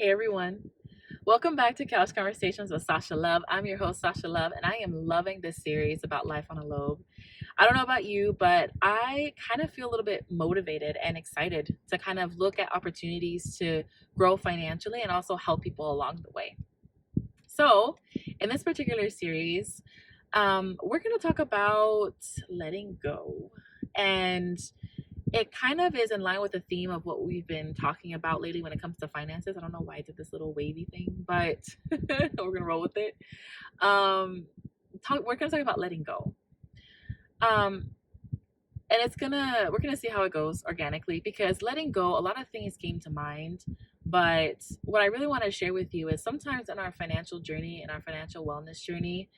Hey everyone, welcome back to Couch Conversations with Sasha Love. I'm your host, Sasha Love, and I am loving this series about life on a lobe. I don't know about you, but I kind of feel a little bit motivated and excited to kind of look at opportunities to grow financially and also help people along the way. So, in this particular series, we're going to talk about letting go. And it kind of is in line with the theme of what we've been talking about lately when it comes to finances. I don't know why I did this little wavy thing, but we're gonna roll with it. We're gonna talk about letting go. Um, and we're gonna see how it goes organically because letting go, a lot of things came to mind. But what I really want to share with you is sometimes in our financial journey, in our financial wellness journey,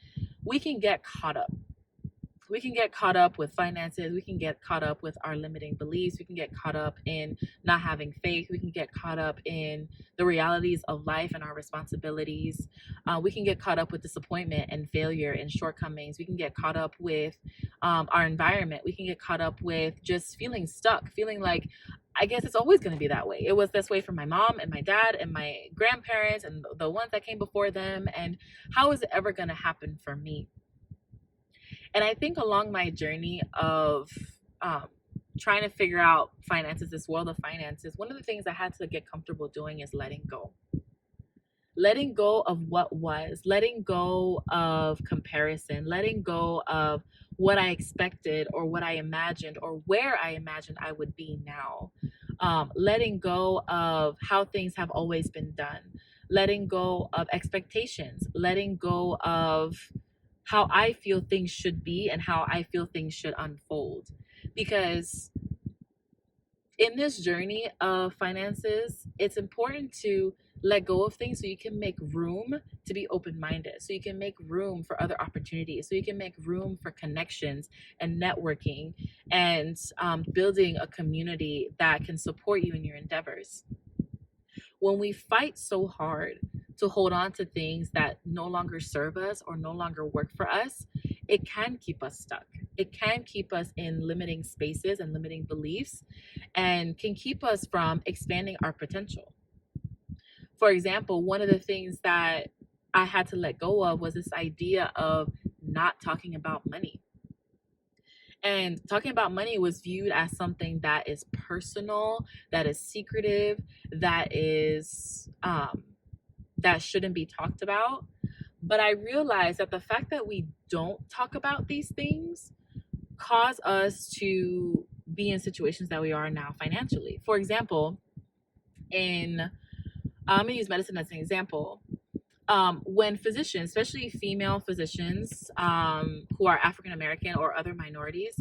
we can get caught up. We can get caught up with finances. We can get caught up with our limiting beliefs. We can get caught up in not having faith. We can get caught up in the realities of life and our responsibilities. We can get caught up with disappointment and failure and shortcomings. We can get caught up with our environment. We can get caught up with just feeling stuck, feeling like, I guess it's always going to be that way. It was this way for my mom and my dad and my grandparents and the ones that came before them. And how is it ever going to happen for me? And I think along my journey of trying to figure out finances, this world of finances, one of the things I had to get comfortable doing is letting go. Letting go of what was, letting go of comparison, letting go of what I expected or what I imagined or where I imagined I would be now. Letting go of how things have always been done, letting go of expectations, letting go of how I feel things should be and how I feel things should unfold. Because in this journey of finances, it's important to let go of things so you can make room to be open minded, so you can make room for other opportunities, so you can make room for connections and networking and building a community that can support you in your endeavors. When we fight so hard to hold on to things that no longer serve us or no longer work for us, it can keep us stuck. It can keep us in limiting spaces and limiting beliefs and can keep us from expanding our potential. For example, one of the things that I had to let go of was this idea of not talking about money. And talking about money was viewed as something that is personal, that is secretive, that shouldn't be talked about. But I realized that the fact that we don't talk about these things cause us to be in situations that we are now financially. For example, I'm gonna use medicine as an example. When physicians, especially female physicians who are African American or other minorities,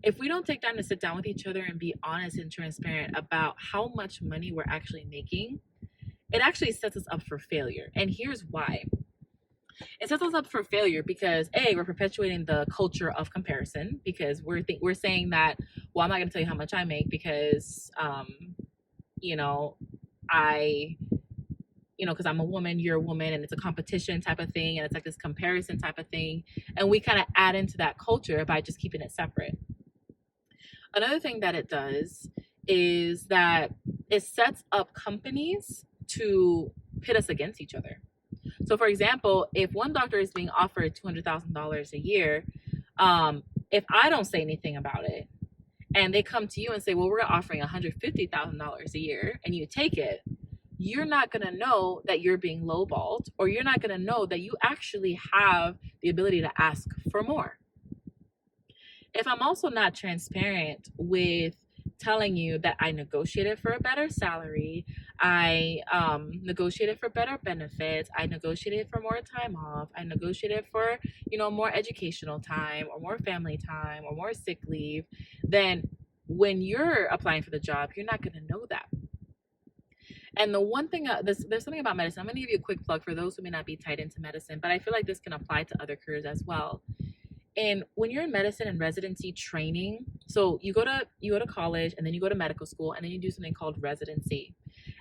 if we don't take time to sit down with each other and be honest and transparent about how much money we're actually making, it actually sets us up for failure. And here's why. It sets us up for failure because we're perpetuating the culture of comparison because we're saying that, well, I'm not going to tell you how much I make because you know I because I'm a woman, you're a woman, and it's a competition type of thing, and it's like this comparison type of thing, and we kind of add into that culture by just keeping it separate. Another thing that it does is that it sets up companies to pit us against each other. So, for example, if one doctor is being offered $200,000 a year, if I don't say anything about it, and they come to you and say, well, we're offering $150,000 a year, and you take it, you're not going to know that you're being lowballed, or you're not going to know that you actually have the ability to ask for more. If I'm also not transparent with telling you that I negotiated for a better salary, I negotiated for better benefits, I negotiated for more time off, I negotiated for more educational time or more family time or more sick leave, then when you're applying for the job, you're not going to know that. And the one thing, there's something about medicine. I'm going to give you a quick plug for those who may not be tied into medicine, but I feel like this can apply to other careers as well. And when you're in medicine and residency training, so you go to college and then you go to medical school and then you do something called residency.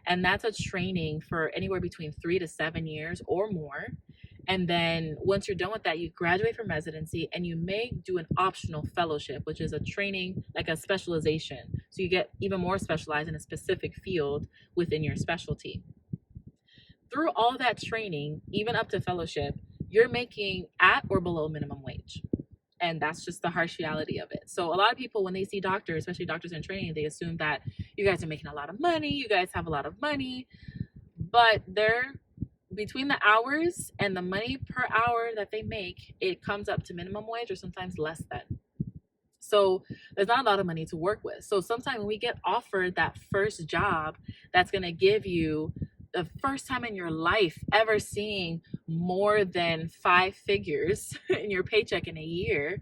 And that's a training for anywhere between 3 to 7 years or more. And then once you're done with that, you graduate from residency and you may do an optional fellowship, which is a training, like a specialization. So you get even more specialized in a specific field within your specialty. Through all that training, even up to fellowship, you're making at or below minimum wage. And that's just the harsh reality of it. So a lot of people, when they see doctors, especially doctors in training, they assume that you guys are making a lot of money, you guys have a lot of money, but they're between the hours and the money per hour that they make, it comes up to minimum wage or sometimes less than. So there's not a lot of money to work with. So sometimes when we get offered that first job that's going to give you the first time in your life ever seeing more than 5 figures in your paycheck in a year,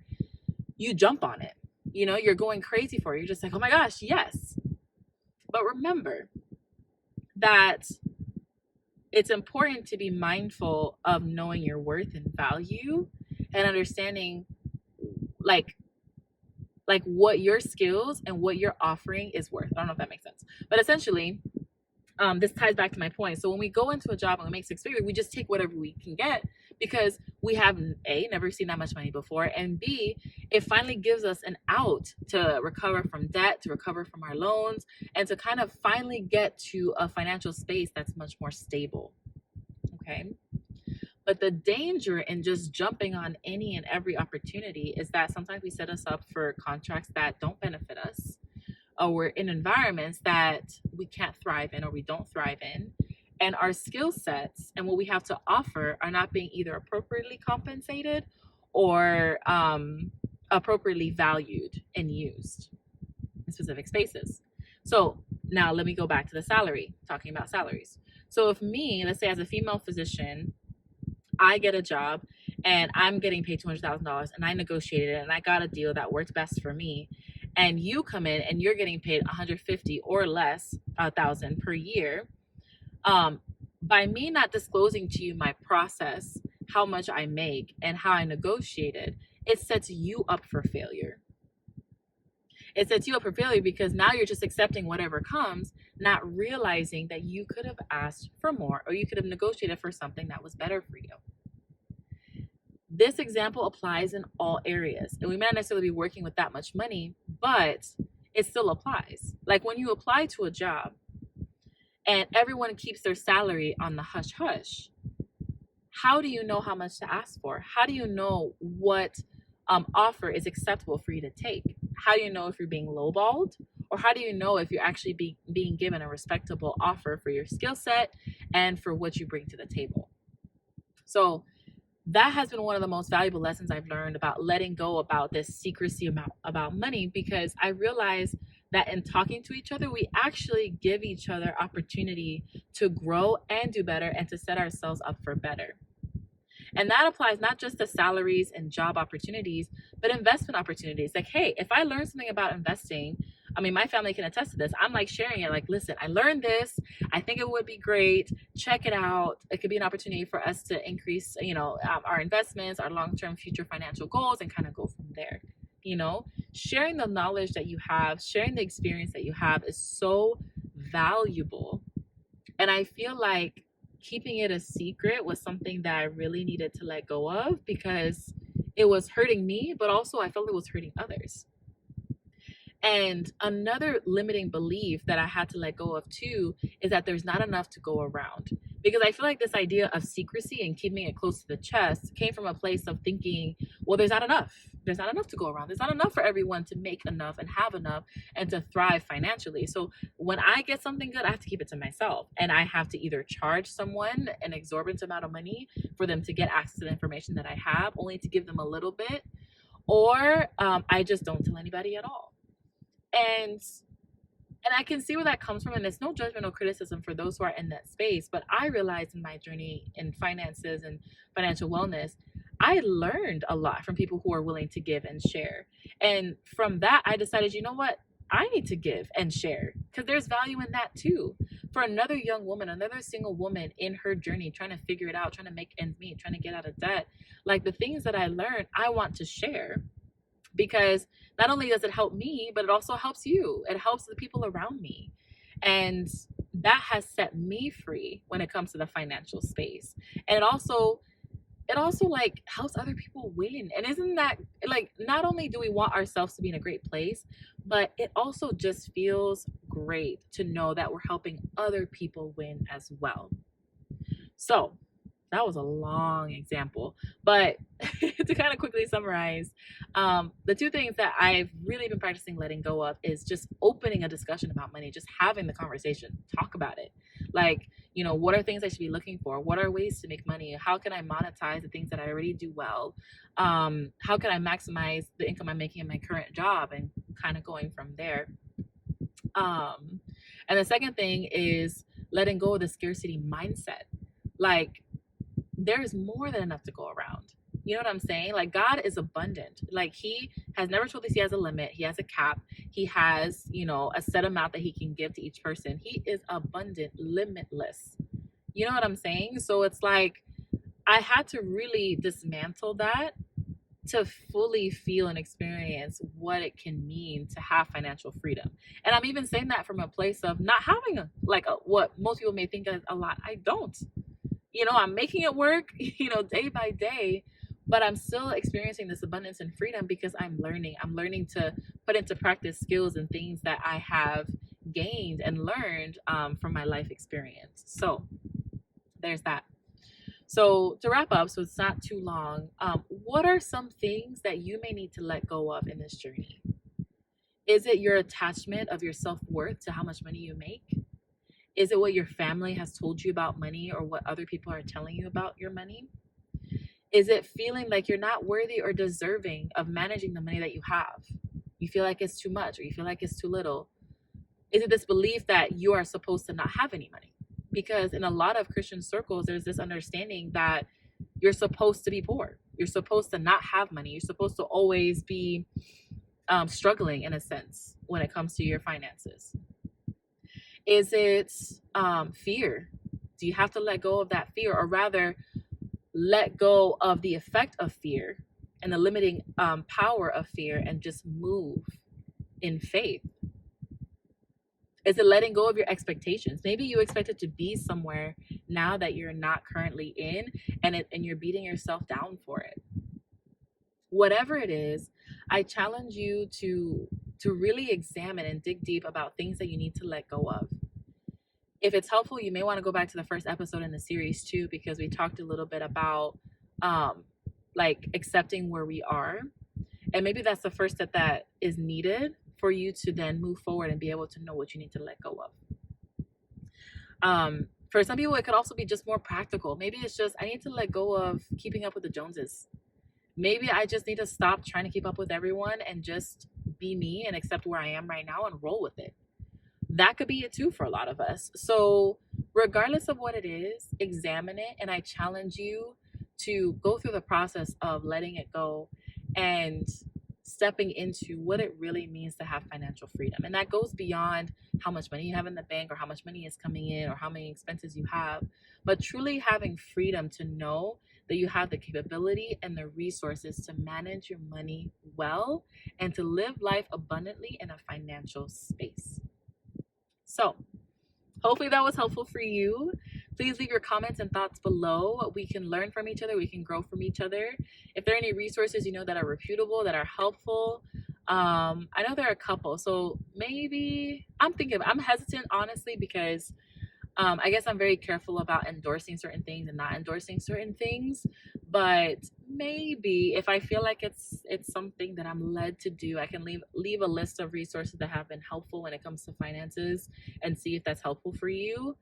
you jump on it. You know, you're going crazy for it. You're just like, oh my gosh, yes. But remember that it's important to be mindful of knowing your worth and value and understanding like what your skills and what you're offering is worth. I don't know if that makes sense. But essentially, this ties back to my point. So when we go into a job and we make 6 figures, we just take whatever we can get because we have A, never seen that much money before, and B, it finally gives us an out to recover from debt, to recover from our loans, and to kind of finally get to a financial space that's much more stable. Okay. But the danger in just jumping on any and every opportunity is that sometimes we set us up for contracts that don't benefit us, or we're in environments that we can't thrive in or we don't thrive in. And our skill sets and what we have to offer are not being either appropriately compensated or appropriately valued and used in specific spaces. So now let me go back to the salary, talking about salaries. So if me, let's say as a female physician, I get a job and I'm getting paid $200,000 and I negotiated it and I got a deal that worked best for me, and you come in and you're getting paid 150 or less thousand per year, by me not disclosing to you my process, how much I make and how I negotiated, it sets you up for failure. It sets you up for failure because now you're just accepting whatever comes, not realizing that you could have asked for more or you could have negotiated for something that was better for you. This example applies in all areas, and we may not necessarily be working with that much money, but it still applies. Like when you apply to a job and everyone keeps their salary on the hush hush, how do you know how much to ask for? How do you know what offer is acceptable for you to take? How do you know if you're being lowballed? Or how do you know if you're actually being given a respectable offer for your skill set and for what you bring to the table? So that has been one of the most valuable lessons I've learned about letting go about this secrecy about money, because I realized that in talking to each other, we actually give each other opportunity to grow and do better and to set ourselves up for better. And that applies not just to salaries and job opportunities, but investment opportunities. Like, hey, if I learn something about investing, I mean, my family can attest to this. I'm like sharing it, like, listen, I learned this. I think it would be great. Check it out. It could be an opportunity for us to increase, our investments, our long-term future financial goals, and kind of go from there. Sharing the knowledge that you have, sharing the experience that you have is so valuable. And I feel like keeping it a secret was something that I really needed to let go of, because it was hurting me, but also I felt it was hurting others. And another limiting belief that I had to let go of too is that there's not enough to go around. Because I feel like this idea of secrecy and keeping it close to the chest came from a place of thinking, well, there's not enough. There's not enough to go around. There's not enough for everyone to make enough and have enough and to thrive financially. So when I get something good, I have to keep it to myself. And I have to either charge someone an exorbitant amount of money for them to get access to the information that I have, only to give them a little bit, or I just don't tell anybody at all. And I can see where that comes from, and it's no judgment or criticism for those who are in that space. But I realized in my journey in finances and financial wellness, I learned a lot from people who are willing to give and share. And from that, I decided, you know what? I need to give and share, because there's value in that too. For another young woman, another single woman in her journey, trying to figure it out, trying to make ends meet, trying to get out of debt, like the things that I learned, I want to share. Because not only does it help me, but it also helps you. It helps the people around me. And that has set me free when it comes to the financial space. And it also like helps other people win. And isn't that like, not only do we want ourselves to be in a great place, but it also just feels great to know that we're helping other people win as well. So that was a long example, but to kind of quickly summarize, the two things that I've really been practicing letting go of is just opening a discussion about money, just having the conversation, talk about it. Like, what are things I should be looking for? What are ways to make money? How can I monetize the things that I already do well? How can I maximize the income I'm making in my current job, and kind of going from there? Um, and the second thing is letting go of the scarcity mindset. Like, there is more than enough to go around. You know what I'm saying? Like, God is abundant. Like, He has never told us He has a limit. He has a cap. He has, a set amount that He can give to each person. He is abundant, limitless. You know what I'm saying? So it's like, I had to really dismantle that to fully feel and experience what it can mean to have financial freedom. And I'm even saying that from a place of not having what most people may think is a lot. I don't. I'm making it work, day by day, but I'm still experiencing this abundance and freedom because I'm learning. I'm learning to put into practice skills and things that I have gained and learned from my life experience. So there's that. So to wrap up, so it's not too long, what are some things that you may need to let go of in this journey? Is it your attachment of your self-worth to how much money you make? Is it what your family has told you about money, or what other people are telling you about your money? Is it feeling like you're not worthy or deserving of managing the money that you have? You feel like it's too much, or you feel like it's too little? Is it this belief that you are supposed to not have any money? Because in a lot of Christian circles, there's this understanding that you're supposed to be poor. You're supposed to not have money. You're supposed to always be struggling, in a sense, when it comes to your finances. Is it fear? Do you have to let go of that fear, or rather let go of the effect of fear and the limiting power of fear, and just move in faith? Is it letting go of your expectations? Maybe you expected to be somewhere now that you're not currently in, and you're beating yourself down for it. Whatever it is, I challenge you to really examine and dig deep about things that you need to let go of. If it's helpful, you may want to go back to the first episode in the series too, because we talked a little bit about accepting where we are. And maybe that's the first step that is needed for you to then move forward and be able to know what you need to let go of. For some people, it could also be just more practical. Maybe it's just, I need to let go of keeping up with the Joneses. Maybe I just need to stop trying to keep up with everyone and just be me and accept where I am right now and roll with it. That could be it too for a lot of us. So regardless of what it is, examine it. And I challenge you to go through the process of letting it go and stepping into what it really means to have financial freedom. And that goes beyond how much money you have in the bank, or how much money is coming in, or how many expenses you have, but truly having freedom to know that you have the capability and the resources to manage your money well and to live life abundantly in a financial space. So hopefully that was helpful for you. Please leave your comments and thoughts below. We can learn from each other. We can grow from each other. If there are any resources that are reputable, that are helpful, I know there are a couple. So maybe I'm hesitant, honestly, because I guess I'm very careful about endorsing certain things and not endorsing certain things. But maybe if I feel like it's something that I'm led to do, I can leave a list of resources that have been helpful when it comes to finances and see if that's helpful for you.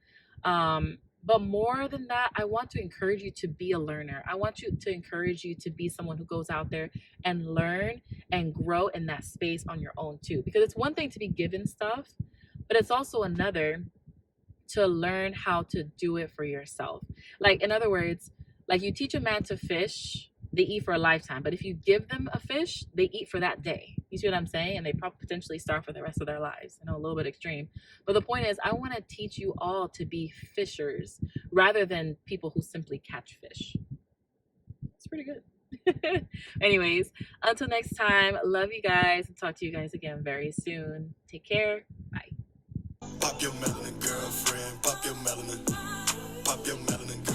But more than that, I want to encourage you to be a learner. I want to encourage you to be someone who goes out there and learn and grow in that space on your own too. Because it's one thing to be given stuff, but it's also another to learn how to do it for yourself. Like, in other words, like you teach a man to fish, they eat for a lifetime. But if you give them a fish, they eat for that day. You see what I'm saying? And they probably potentially starve for the rest of their lives. I know, a little bit extreme. But the point is, I want to teach you all to be fishers rather than people who simply catch fish. It's pretty good. Anyways, until next time, love you guys. And talk to you guys again very soon. Take care. Bye. Pop your melanin, girlfriend. Pop your melanin. Pop your melanin.